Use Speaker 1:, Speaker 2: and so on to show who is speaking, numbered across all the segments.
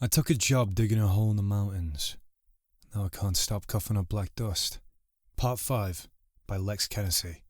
Speaker 1: I took a job digging a hole in the mountains. Now I can't stop coughing up black dust. Part 5 by Lex Kennedy.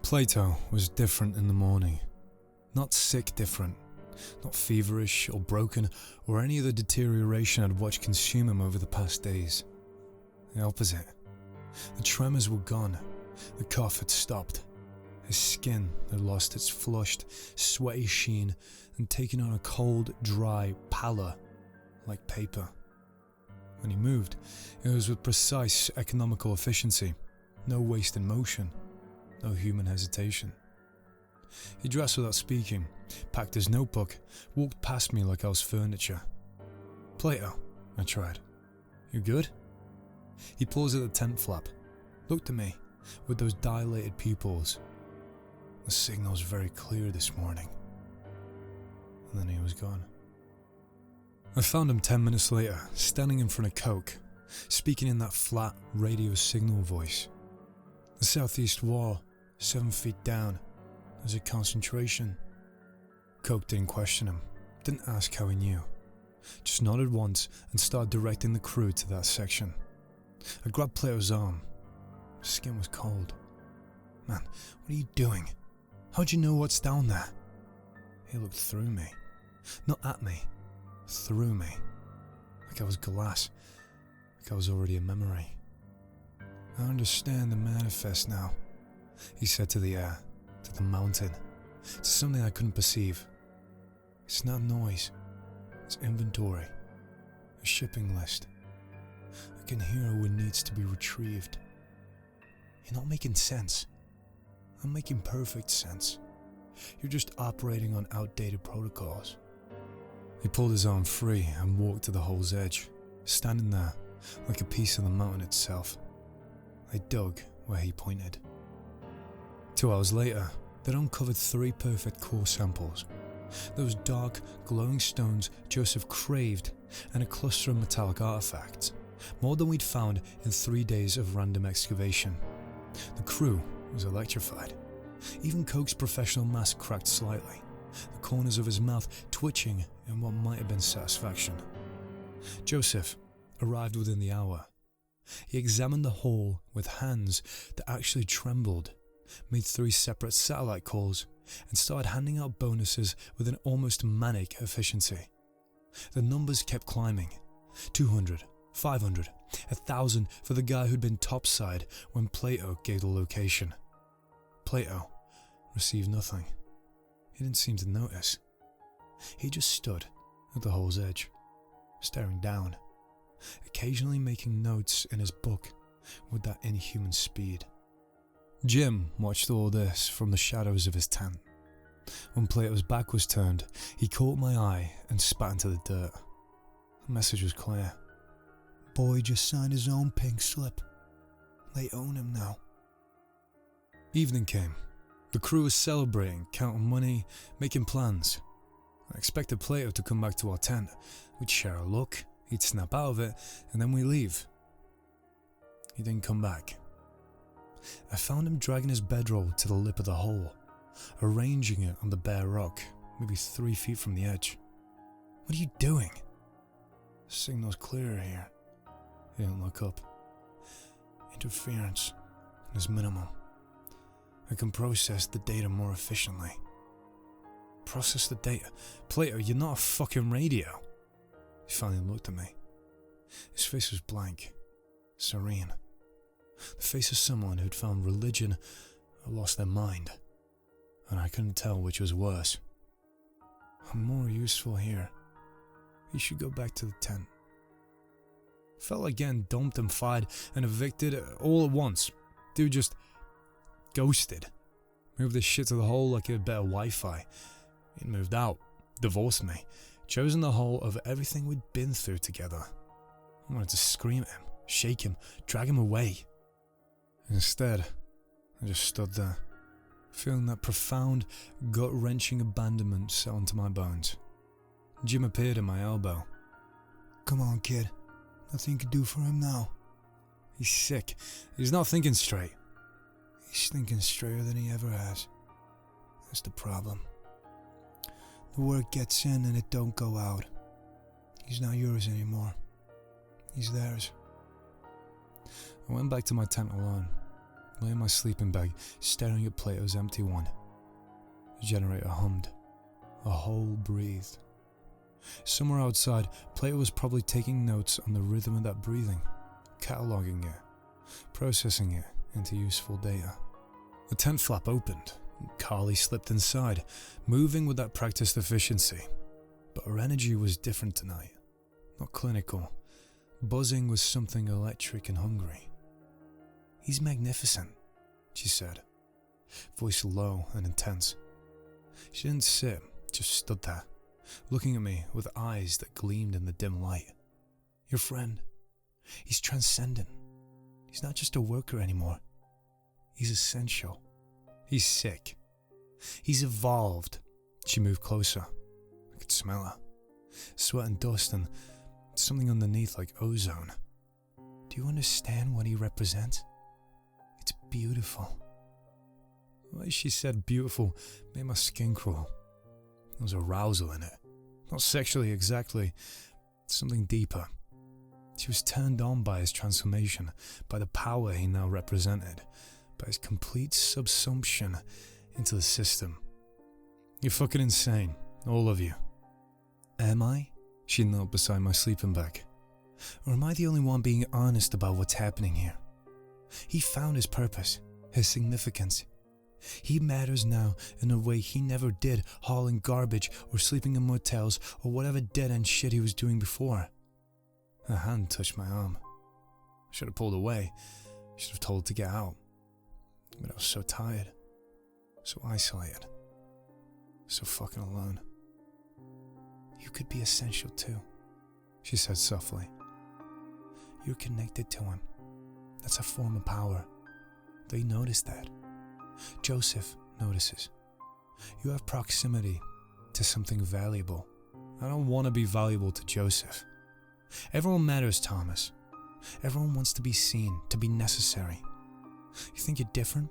Speaker 1: Plato was different in the morning. Not sick different, not feverish or broken or any of the deterioration I'd watched consume him over the past days. The opposite. The tremors were gone, the cough had stopped. His skin had lost its flushed, sweaty sheen and taken on a cold, dry pallor, like paper. When he moved, it was with precise economical efficiency, no wasted motion. No human hesitation. He dressed without speaking, packed his notebook, walked past me like I was furniture. "Plato," I tried. "You good?" He paused at the tent flap, looked at me with those dilated pupils. "The signal's very clear this morning." And then he was gone. I found him 10 minutes later, standing in front of Coke, speaking in that flat radio signal voice. The southeast wall, 7 feet down. There's a concentration. Coke didn't question him, didn't ask how he knew. Just nodded once and started directing the crew to that section. I grabbed Plato's arm. His skin was cold. "Man, what are you doing? How'd you know what's down there?" He looked through me. Not at me. Through me. Like I was glass. Like I was already a memory. "I understand the manifest now," he said to the air, to the mountain, to something I couldn't perceive. "It's not noise, it's inventory, a shipping list. I can hear what needs to be retrieved. You're not making sense. I'm making perfect sense. You're just operating on outdated protocols." He pulled his arm free and walked to the hole's edge, standing there like a piece of the mountain itself. I dug where he pointed. 2 hours later, they'd uncovered 3 perfect core samples. Those dark, glowing stones Joseph craved, and a cluster of metallic artifacts, more than we'd found in 3 days of random excavation. The crew was electrified. Even Coke's professional mask cracked slightly, the corners of his mouth twitching in what might have been satisfaction. Joseph arrived within the hour. He examined the hole with hands that actually trembled, made 3 separate satellite calls, and started handing out bonuses with an almost manic efficiency. The numbers kept climbing. 200, 500, 1,000 for the guy who'd been topside when Plato gave the location. Plato received nothing. He didn't seem to notice. He just stood at the hole's edge, staring down, occasionally making notes in his book with that inhuman speed. Jim watched all this from the shadows of his tent. When Plato's back was turned, he caught my eye and spat into the dirt. The message was clear. "Boy just signed his own pink slip. They own him now." Evening came. The crew was celebrating, counting money, making plans. I expected Plato to come back to our tent. We'd share a look, he'd snap out of it, and then we leave. He didn't come back. I found him dragging his bedroll to the lip of the hole, arranging it on the bare rock, maybe 3 feet from the edge. "What are you doing?" "The signal's clearer here." He didn't look up. "Interference is minimal. I can process the data more efficiently." "Process the data? Plato, you're not a fucking radio." He finally looked at me. His face was blank, serene. The face of someone who'd found religion or lost their mind, and I couldn't tell which was worse. "I'm more useful here. You should go back to the tent." Felt like getting dumped and fired and evicted all at once. Dude just ghosted. Moved this shit to the hole like it had better Wi-Fi. He'd moved out, divorced me, chosen the whole of everything we'd been through together. I wanted to scream at him, shake him, drag him away. Instead, I just stood there, feeling that profound, gut-wrenching abandonment settle into my bones. Jim appeared at my elbow. "Come on, kid. Nothing you can do for him now. He's sick. He's not thinking straight. He's thinking straighter than he ever has. That's the problem. The word gets in and it don't go out. He's not yours anymore. He's theirs. I went back to my tent alone, lay in my sleeping bag, staring at Plato's empty one. The generator hummed. A hole breathed. Somewhere outside, Plato was probably taking notes on the rhythm of that breathing, cataloguing it, processing it into useful data. The tent flap opened, and Carly slipped inside, moving with that practiced efficiency. But her energy was different tonight, not clinical. Buzzing with something electric and hungry. He's magnificent, she said, voice low and intense. She didn't sit, just stood there, looking at me with eyes that gleamed in the dim light. Your friend, he's transcendent. He's not just a worker anymore. He's essential. He's sick. He's evolved. She moved closer. I could smell her. Sweat and dust and something underneath like ozone. Do you understand what he represents? It's beautiful. The way she said beautiful made my skin crawl. There was arousal in it. Not sexually exactly, something deeper. She was turned on by his transformation, by the power he now represented, by his complete subsumption into the system. You're fucking insane, all of you. Am I? She knelt beside my sleeping bag. Or am I the only one being honest about what's happening here? He found his purpose, his significance. He matters now in a way he never did, hauling garbage or sleeping in motels or whatever dead-end shit he was doing before. Her hand touched my arm. I should have pulled away. Should have told her to get out. But I was so tired. So isolated. So fucking alone. You could be essential too, she said softly. You're connected to him. That's a form of power. They notice that. Joseph notices. You have proximity to something valuable. I don't want to be valuable to Joseph. Everyone matters, Thomas. Everyone wants to be seen, to be necessary. You think you're different?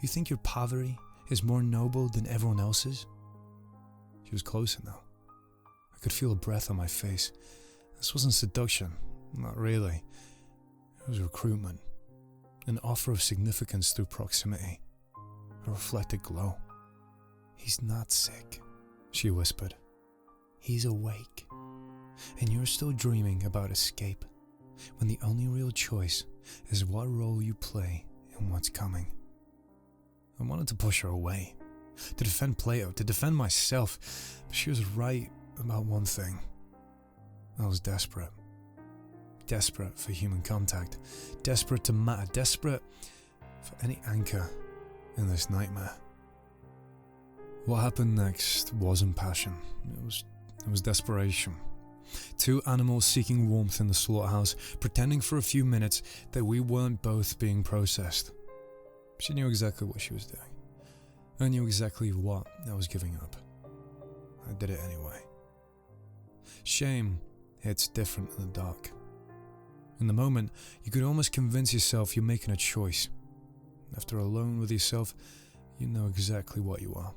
Speaker 1: You think your poverty is more noble than everyone else's? She was closer now. I could feel a breath on my face. This wasn't seduction, not really. It was recruitment. An offer of significance through proximity. A reflected glow. He's not sick, she whispered. He's awake. And you're still dreaming about escape, when the only real choice is what role you play in what's coming. I wanted to push her away, to defend Plato, to defend myself, but she was right about one thing. I was desperate. Desperate for human contact, desperate to matter, desperate for any anchor in this nightmare. What happened next wasn't passion, it was desperation. Two animals seeking warmth in the slaughterhouse, pretending for a few minutes that we weren't both being processed. She knew exactly what she was doing. I knew exactly what I was giving up. I did it anyway. Shame hits different in the dark. In the moment, you could almost convince yourself you're making a choice. After alone with yourself, you know exactly what you are.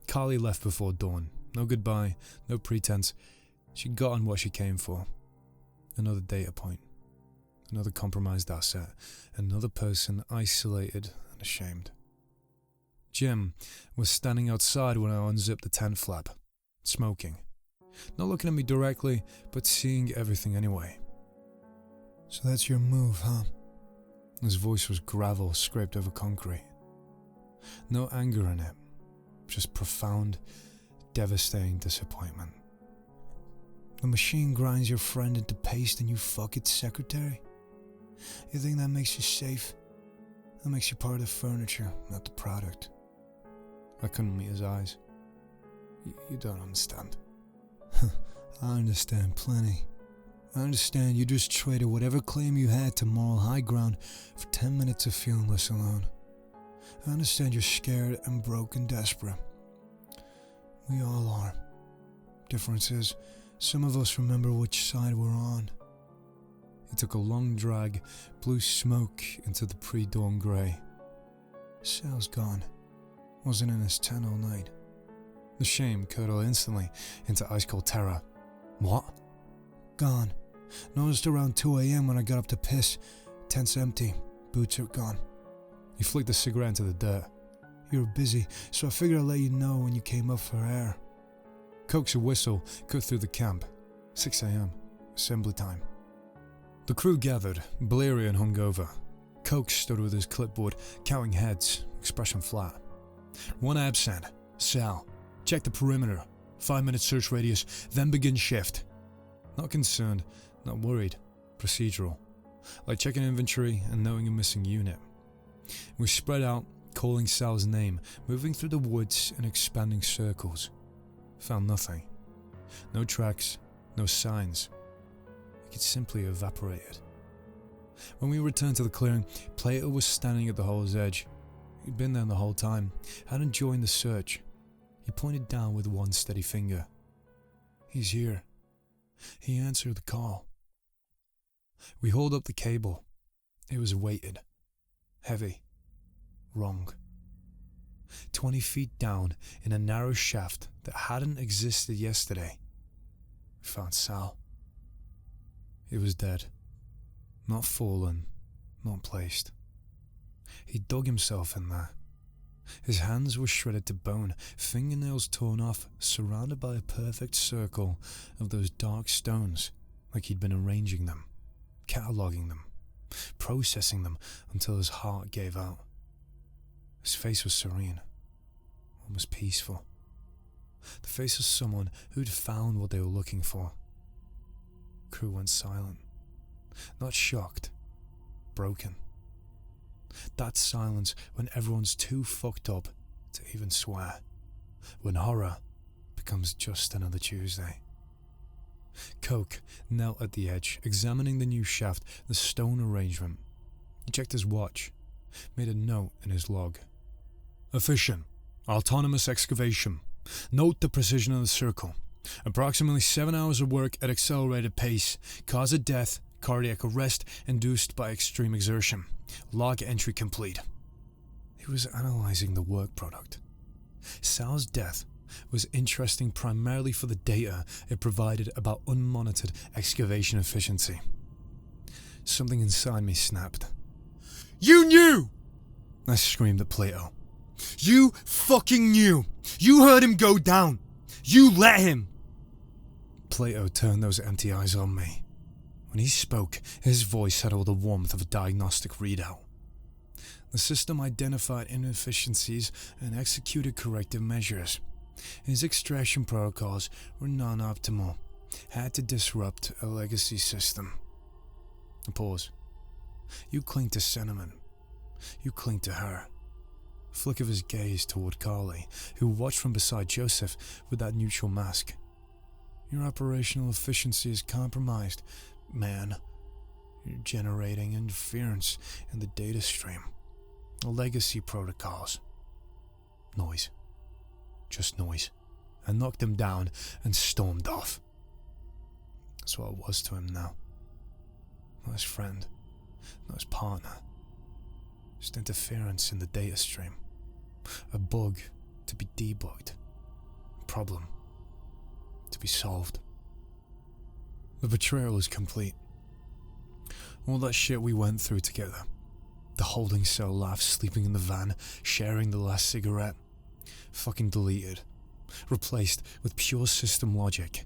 Speaker 1: Carly left before dawn. No goodbye, no pretense. She'd gotten what she came for. Another data point. Another compromised asset. Another person isolated and ashamed. Jim was standing outside when I unzipped the tent flap, smoking. Not looking at me directly, but seeing everything anyway. So that's your move, huh? His voice was gravel scraped over concrete. No anger in it, just profound, devastating disappointment. The machine grinds your friend into paste and you fuck its secretary? You think that makes you safe? That makes you part of the furniture, not the product. I couldn't meet his eyes. You don't understand. I understand plenty. I understand you just traded whatever claim you had to moral high ground for 10 minutes of feeling less alone. I understand you're scared and broke and desperate. We all are. Difference is, some of us remember which side we're on. He took a long drag, blew smoke into the pre-dawn grey. Sal's gone. Wasn't in his tent all night. The shame curdled instantly into ice-cold terror. What? Gone. Noticed around 2 a.m. when I got up to piss. Tent's empty. Boots are gone. He flicked the cigarette into the dirt. You were busy, so I figured I'd let you know when you came up for air. Coke's whistle cut through the camp. 6 a.m. Assembly time. The crew gathered, bleary and hungover. Coke stood with his clipboard, counting heads, expression flat. One absent. Sal. Check the perimeter. 5-minute search radius, then begin shift. Not concerned, not worried. Procedural. Like checking inventory and knowing a missing unit. We spread out, calling Sal's name, moving through the woods in expanding circles. Found nothing. No tracks, no signs. It had simply evaporated. When we returned to the clearing, Plato was standing at the hole's edge. He'd been there the whole time, hadn't joined the search. He pointed down with one steady finger. He's here. He answered the call. We hauled up the cable. It was weighted. Heavy. Wrong. 20 feet down in a narrow shaft that hadn't existed yesterday, we found Sal. He was dead. Not fallen, not placed. He dug himself in there. His hands were shredded to bone, fingernails torn off, surrounded by a perfect circle of those dark stones, like he'd been arranging them, cataloguing them, processing them until his heart gave out. His face was serene, almost peaceful. The face of someone who'd found what they were looking for. The crew went silent, not shocked, broken. That silence when everyone's too fucked up to even swear. When horror becomes just another Tuesday. Coke knelt at the edge, examining the new shaft, the stone arrangement. He checked his watch, made a note in his log. Efficient, autonomous excavation. Note the precision of the circle. Approximately 7 hours of work at accelerated pace. Cause of death, cardiac arrest induced by extreme exertion. Log entry complete. He was analysing the work product. Sal's death was interesting primarily for the data it provided about unmonitored excavation efficiency. Something inside me snapped. You knew! I screamed at Plato. You fucking knew! You heard him go down! You let him! Plato turned those empty eyes on me. When he spoke, his voice had all the warmth of a diagnostic readout. The system identified inefficiencies and executed corrective measures. His extraction protocols were non-optimal, had to disrupt a legacy system. A pause. You cling to sentiment. You cling to her. Flick of his gaze toward Carly, who watched from beside Joseph with that neutral mask. Your operational efficiency is compromised, man. You're generating interference in the data stream. Legacy protocols. Noise. Just noise. I knocked him down and stormed off. That's what it was to him now. Not his friend. Not his partner. Just interference in the data stream. A bug to be debugged. A problem to be solved. The betrayal is complete. All that shit we went through together. The holding cell laugh, sleeping in the van, sharing the last cigarette. Fucking deleted. Replaced with pure system logic.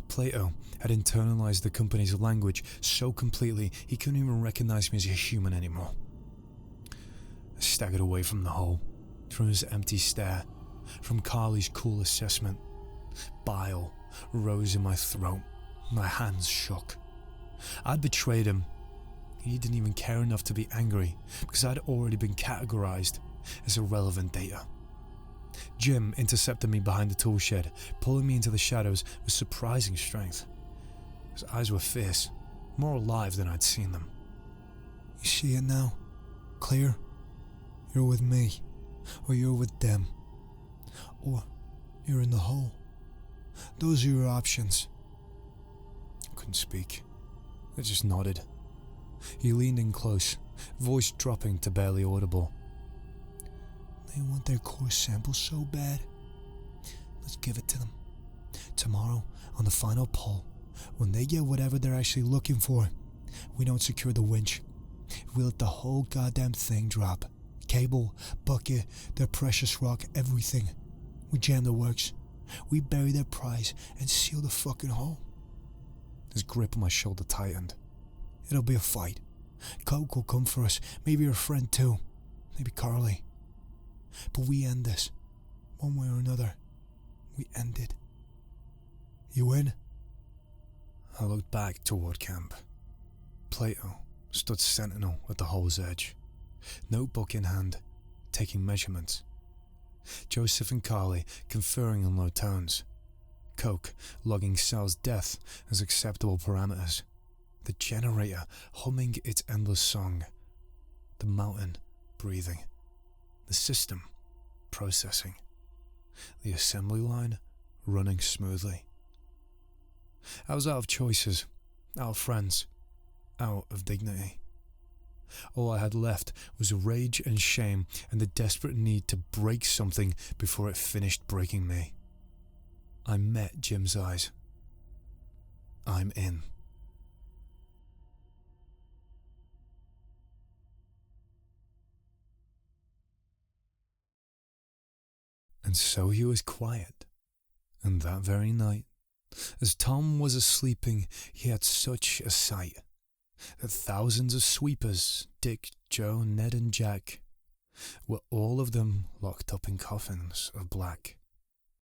Speaker 1: Plato had internalized the company's language so completely he couldn't even recognize me as a human anymore. I staggered away from the hole, from his empty stare, from Carly's cool assessment. Bile rose in my throat. My hands shook. I'd betrayed him. He didn't even care enough to be angry because I'd already been categorized as irrelevant data. Jim intercepted me behind the tool shed, pulling me into the shadows with surprising strength. His eyes were fierce, more alive than I'd seen them. You see it now? Clear? You're with me, or you're with them. Or you're in the hole. Those are your options. I couldn't speak. I just nodded. He leaned in close, voice dropping to barely audible. They want their core sample so bad. Let's give it to them. Tomorrow, on the final pull, when they get whatever they're actually looking for, we don't secure the winch. We let the whole goddamn thing drop. Cable, bucket, their precious rock, everything. We jam the works. We bury their prize and seal the fucking hole. His grip on my shoulder tightened. It'll be a fight. Coke will come for us, maybe her friend too. Maybe Carly. But we end this. One way or another. We end it. You in? I looked back toward camp. Plato stood sentinel at the hole's edge, notebook in hand, taking measurements. Joseph and Carly conferring in low tones. Coke logging Sal's death as acceptable parameters. The generator humming its endless song. The mountain breathing. The system processing. The assembly line running smoothly. I was out of choices, out of friends, out of dignity. All I had left was rage and shame and the desperate need to break something before it finished breaking me. I met Jim's eyes. I'm in. And so he was quiet. And that very night, as Tom was a-sleeping, he had such a sight, that thousands of sweepers, Dick, Joe, Ned and Jack, were all of them locked up in coffins of black.